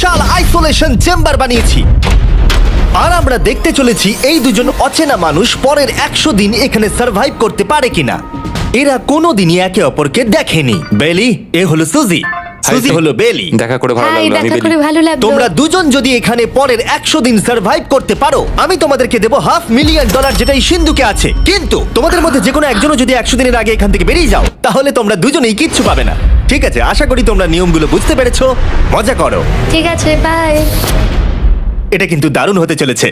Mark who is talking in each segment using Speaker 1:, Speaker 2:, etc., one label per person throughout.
Speaker 1: বিশাল isolation chamber বানিয়েছি। আর আমরা দেখতে চলেছি এই দুজন অচেনা মানুষ পরের 100 দিন এখানে সার্ভাইভ করতে পারে কিনা। এরা কোনোদিনই একে অপরকে দেখেনি। বেলি, এ হলো সুজি, সুজি হলো বেলি।
Speaker 2: দেখা করে ভালো
Speaker 3: হাই,
Speaker 2: লাগলো। আমি
Speaker 3: দেখা
Speaker 2: বেলি।
Speaker 3: করে ভালো লাগলো।
Speaker 1: তোমরা দুজন যদি এখানে পরের 100 দিন সার্ভাইভ করতে পারো, আমি তোমাদেরকে দেবো $500,000, যেটা এই সিন্ধুকে আছে। কিন্তু তোমাদের মধ্যে যে কোনো একজনও যদি 100 দিনের আগে এখান থেকে বেরিয়ে যাও, তাহলে তোমরা দুজনেই কিচ্ছু পাবে না। ঠিক আছে, আশা করি তোমরা নিয়মগুলো বুঝতে পেরেছো। মজা করো।
Speaker 3: ঠিক আছে, বাই।
Speaker 1: এটা কিন্তু দারুণ হতে চলেছে।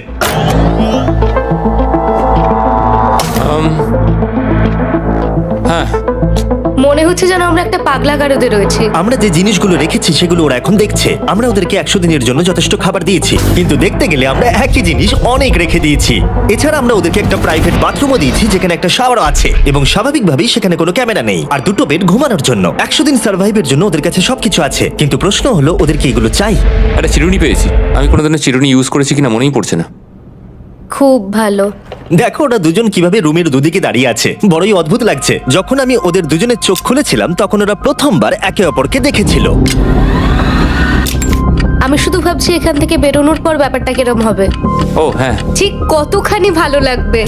Speaker 2: হ্যাঁ,
Speaker 3: মনে হচ্ছে যেন আমরা একটা পাগলা গারদে রয়েছি।
Speaker 1: আমরা যে জিনিসগুলো রেখেছি সেগুলো ওরা এখন দেখছে। আমরা ওদেরকে 100 দিনের জন্য যথেষ্ট খাবার দিয়েছি, কিন্তু দেখতে গেলে আমরা একই জিনিস অনেক রেখে দিয়েছি। এছাড়া আমরা ওদেরকে একটা প্রাইভেট বাথরুমও দিয়েছি, যেখানে একটা শাওয়ারও আছে, এবং স্বাভাবিকভাবেই সেখানে কোনো ক্যামেরা নেই, আর দুটো বেড ঘুমানোর জন্য। 100 দিন সার্ভাইভের জন্য ওদের কাছে সবকিছু আছে, কিন্তু প্রশ্ন হলো ওদেরকে এগুলো চাই।
Speaker 2: একটা চিরুনি পেয়েছি। আমি কোনোদিনও চিরুনি ইউজ করেছি কিনা মনেই পড়ছে না।
Speaker 3: খুব ভালো।
Speaker 1: দেখো ওরা দুজন কিভাবে রুমের দুদিকে দাঁড়িয়ে আছে, বড়ই অদ্ভুত লাগছে। যখন আমি ওদের দুজনের চোখ খুলেছিলাম, তখন ওরা প্রথমবার একে অপরকে দেখেছিল।
Speaker 3: আমি শুধু ভাবছি এখান থেকে বেরোনোর পর ব্যাপারটা কিরম হবে।
Speaker 2: ও হ্যাঁ,
Speaker 3: ঠিক কতখানি ভালো লাগবে।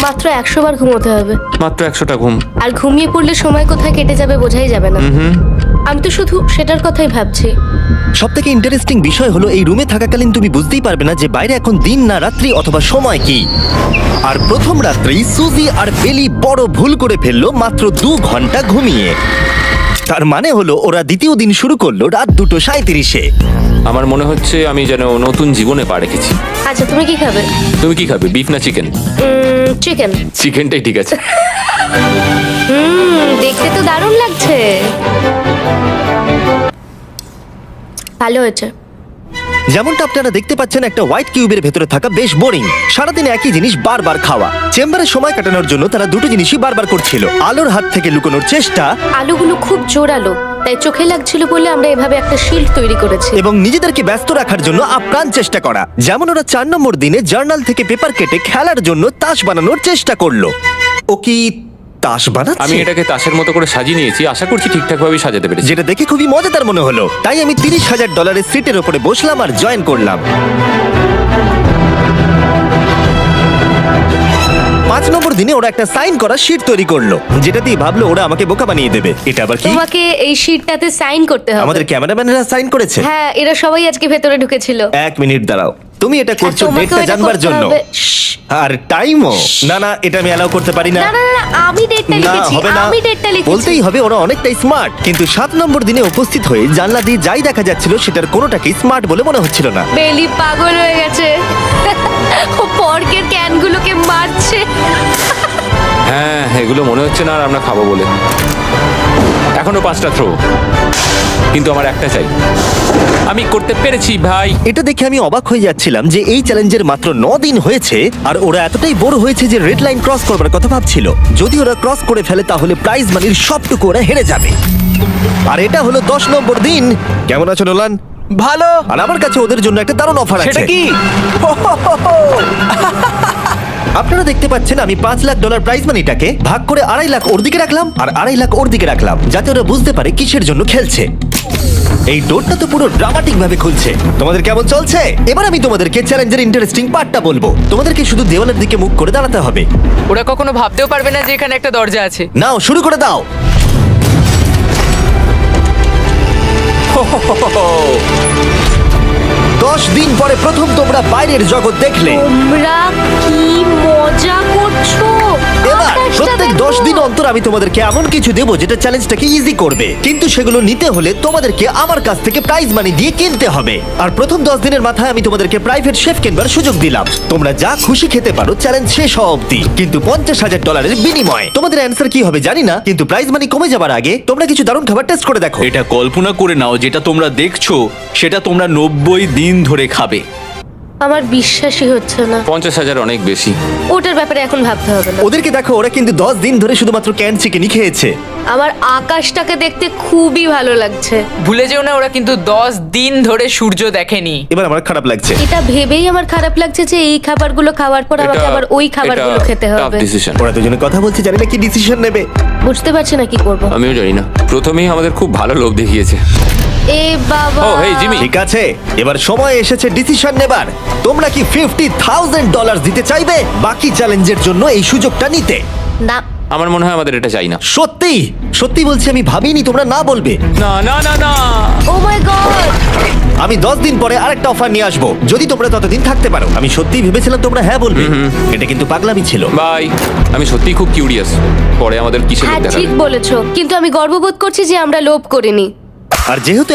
Speaker 3: মাত্র 100 বার ঘুমোতে হবে,
Speaker 2: মাত্র 100টা ঘুম।
Speaker 3: আর ঘুমিয়ে পড়লে সময় কোথায় কেটে যাবে বোঝাই যাবে না। আমি তো শুধু সেটার কথাই ভাবছি।
Speaker 1: সব থেকে ইন্টারেস্টিং বিষয় হলো এই রুমে থাকাকালীন তুমি বুঝতেই পারবে না যে বাইরে এখন দিন না রাত্রি অথবা সময় কি। আর প্রথম রাত্রেই সুজি আর বেলি বড় ভুল করে ফেললো মাত্র 2 ঘন্টা ঘুমিয়ে। তার মানে হলো ওরা দ্বিতীয় দিন শুরু করলো রাত 2:37-এ।
Speaker 2: আমার মনে হচ্ছে আমি যেন নতুন জীবনে পা রেখেছি।
Speaker 3: আচ্ছা, তুমি কি খাবে?
Speaker 2: তুমি কি খাবে, বিফ না চিকেন?
Speaker 3: চিকেন।
Speaker 2: চিকেনটাই ঠিক আছে।
Speaker 3: দেখতে তো দারুণ লাগছে। ভালো হয়েছে।
Speaker 1: যেমনটা আপনারা দেখতে পাচ্ছেন, একটা হোয়াইট কিউবের ভেতরে থাকা বেশ বোরিং। সারাদিন একই জিনিস বারবার খাওয়া। চেম্বারে সময় কাটানোর জন্য তারা দুটো জিনিসই বারবার করছিল: আলোর হাত থেকে লুকোনোর চেষ্টা,
Speaker 3: আলুগুলো খুব জোরালো, তাই চোখে লাগছিল বলে আমরা এভাবে একটা শিল্ড তৈরি করেছি।
Speaker 1: এবং নিজেদেরকে ব্যস্ত রাখার জন্য আপ্রাণ চেষ্টা করা। যেমন ওরা 4 নম্বর দিনে জার্নাল থেকে পেপার কেটে খেলার জন্য তাস বানানোর চেষ্টা করলো। ও কি তাস বানাচ্ছে?
Speaker 2: আমি এটাকে তাসের মতো করে সাজিয়ে নিয়েছি, আশা করছি ঠিকঠাক ভাবে সাজাতে পেরেছি।
Speaker 1: যেটা দেখে খুবই মজাদার মনে হলো, তাই আমি $30,000 সিটের উপরে বসলাম আর জয়েন করলাম। 5 নম্বর দিনে ওরা একটা সাইন করা শিট তৈরি করলো, যেটা দিয়ে ভাবলো ওরা আমাকে বোকা বানিয়ে দেবে। এটা আবার কি?
Speaker 3: তোমাকে এই শিটটাতে সাইন করতে হবে।
Speaker 1: আমাদের ক্যামেরাম্যানেরা সাইন করেছে?
Speaker 3: হ্যাঁ, এরা সবাই আজকে ভেতরে ঢুকেছিল।
Speaker 1: 1 মিনিট দাঁড়াও, তুমি এটা
Speaker 3: আর
Speaker 1: করছো
Speaker 3: তোমাকেও
Speaker 1: ডেটটা
Speaker 3: এটা
Speaker 1: জানবার
Speaker 3: করতে
Speaker 1: জন্য?
Speaker 3: হবে। শ্শ্।
Speaker 1: আর টাইমও? না না, এটা আমি অ্যালাউ করতে পারি না।
Speaker 3: না না না, আমি ডেটটা
Speaker 1: না,
Speaker 3: লিখেছি।
Speaker 1: হবে না।
Speaker 3: আমি ডেটটা লিখেছি।
Speaker 1: বলতেই হবে ওরা অনেকটাই স্মার্ট। কিন্তু 7 নম্বর দিনে উপস্থিত হয়ে জানলা দিয়ে যাই দেখা যাচ্ছিল সেটার কোনোটাকেই স্মার্ট বলে মনে হচ্ছিল না।
Speaker 3: বেলি পাগল হয়ে গেছে। ও পর্কের ক্যানগুলোকে মারছে।
Speaker 2: হ্যাঁ, এগুলো মনে হচ্ছে না আর আমরা খাবো বলে। এখনো 5টা থ্রো, কিন্তু আমার একটা চাই। আমি করতে পেরেছি ভাই।
Speaker 1: এটা দেখে আমি অবাক হয়ে যাচ্ছিলাম যে এই চ্যালেঞ্জের মাত্র 9 দিন হয়েছে আর ওরা এতটাই বোর হয়েছে যে রেড লাইন ক্রস করবার কথা ভাবছিল। যদি ওরা ক্রস করে ফেলে তাহলে প্রাইজ মানির সবটুকু ওরা হেরে যাবে। আর এটা হলো 10 নম্বর দিন। কেমন আছো নোলান?
Speaker 4: ভালো।
Speaker 1: আর আমার কাছে ওদের জন্য একটা দারুণ অফার আছে।
Speaker 4: সেটা কি?
Speaker 1: আপনারা দেখতে পাচ্ছেন আমি $5 লাখ প্রাইজ মানিটাকে ভাগ করে 2.5 লাখ ওর দিকে রাখলাম আর 2.5 লাখ ওর দিকে রাখলাম, যাতে ওরা বুঝতে পারে কিসের জন্য খেলছে। এই ডোরটা তো পুরো ড্রামাটিক ভাবে খুলছে। তোমাদের কেমন চলছে? এবার আমি তোমাদেরকে চ্যালেঞ্জের ইন্টারেস্টিং পার্টটা বলবো। তোমাদেরকে শুধু দেওয়ালের দিকে মুখ করে দাঁড়াতে হবে।
Speaker 4: ওরা কখনো ভাবতেও পারবে না যে এখানে একটা দরজা আছে।
Speaker 1: নাও শুরু করে দাও। 10 দিন পরে প্রথম তোমরা বাইরের জগৎ দেখলে।
Speaker 3: তোমরা কি মজা করছো?
Speaker 1: এবার
Speaker 3: আকাশটা
Speaker 1: প্রত্যেক
Speaker 3: দেখো।
Speaker 1: 10 দিন অন্তর আমি তোমাদেরকে এমন কিছু দেবো যেটা চ্যালেঞ্জটাকে ইজি করবে, কিন্তু সেগুলো নিতে হলে তোমাদেরকে আমার কাছ থেকে প্রাইজ মানি দিয়ে কিনতে হবে। আর প্রথম 10 দিনের মাথায় আমি তোমাদেরকে প্রাইভেট শেফ কেনবার সুযোগ দিলাম। তোমরা যা খুশি খেতে পারো চ্যালেঞ্জ শেষ হওয়া অবধি, কিন্তু $50,000 বিনিময়ে। তোমাদের অ্যান্সার কি হবে জানি না, কিন্তু প্রাইজ মানি কমে যাবার আগে তোমরা কিছু দারুণ খাবার টেস্ট করে দেখো।
Speaker 5: এটা কল্পনা করে নাও, যেটা তোমরা দেখছো সেটা তোমরা 90 দিন ধরে খাবে।
Speaker 3: আমার বিশ্বাসই হচ্ছে না।
Speaker 2: 50,000 অনেক বেশি।
Speaker 3: ওটার ব্যাপারে এখন ভাবতে হবে না।
Speaker 1: ওদেরকে দেখো, ওরা কিন্তু 10 দিন ধরে শুধুমাত্র ক্যান চিকেনই খেয়েছে।
Speaker 3: আমার আকাশটাকে দেখতে খুবই ভালো লাগছে।
Speaker 4: ভুলে যেও না ওরা কিন্তু 10 দিন ধরে সূর্য দেখেনি।
Speaker 1: এবার আমার খারাপ লাগছে।
Speaker 3: এটা ভেবেই আমার খারাপ লাগছে যে এই খাবারগুলো খাওয়ার পর আমাকে আবার ওই খাবারগুলো খেতে হবে।
Speaker 2: ডিসিশন।
Speaker 1: ওরা দুজনে কথা বলছে, জানি না কি ডিসিশন নেবে।
Speaker 3: বুঝতে পারছি না কি করব।
Speaker 2: আমিও জানি না। প্রথমেই আমাদের খুব ভালো লোভ দেখিয়েছে।
Speaker 3: এ বাবা।
Speaker 2: ও, হেই, জিমি।
Speaker 1: ঠিক আছে, এবার সময় এসেছে ডিসিশন নেবার। তোমরা কি $50,000 দিতে চাইবে বাকি চ্যালেঞ্জের জন্য এই সুযোগটা নিতে?
Speaker 3: না।
Speaker 2: আমার মনে হয় আমাদের এটা চাই না।
Speaker 1: সত্যি সত্যি বলছি, আমি ভাবিনি তোমরা না বলবে।
Speaker 2: না না না না।
Speaker 3: ও মাই গড।
Speaker 1: আমি 10 দিন পরে আরেকটা অফার নিয়ে আসবো, যদি তোমরা ততদিন থাকতে পারো। আমি সত্যি ভেবেছিলাম তোমরা হ্যাঁ বলবে। এটা কিন্তু পাগলামি ছিল।
Speaker 2: বাই। আমি সত্যিই খুব কিউরিয়াস, পরে আমাদের কিসের লোভ
Speaker 3: হ্যাঁ
Speaker 2: দেখাবে।
Speaker 3: ঠিক বলেছো, কিন্তু আমি গর্ববোধ করছি যে আমরা লোভ করিনি।
Speaker 1: আর যেহেতু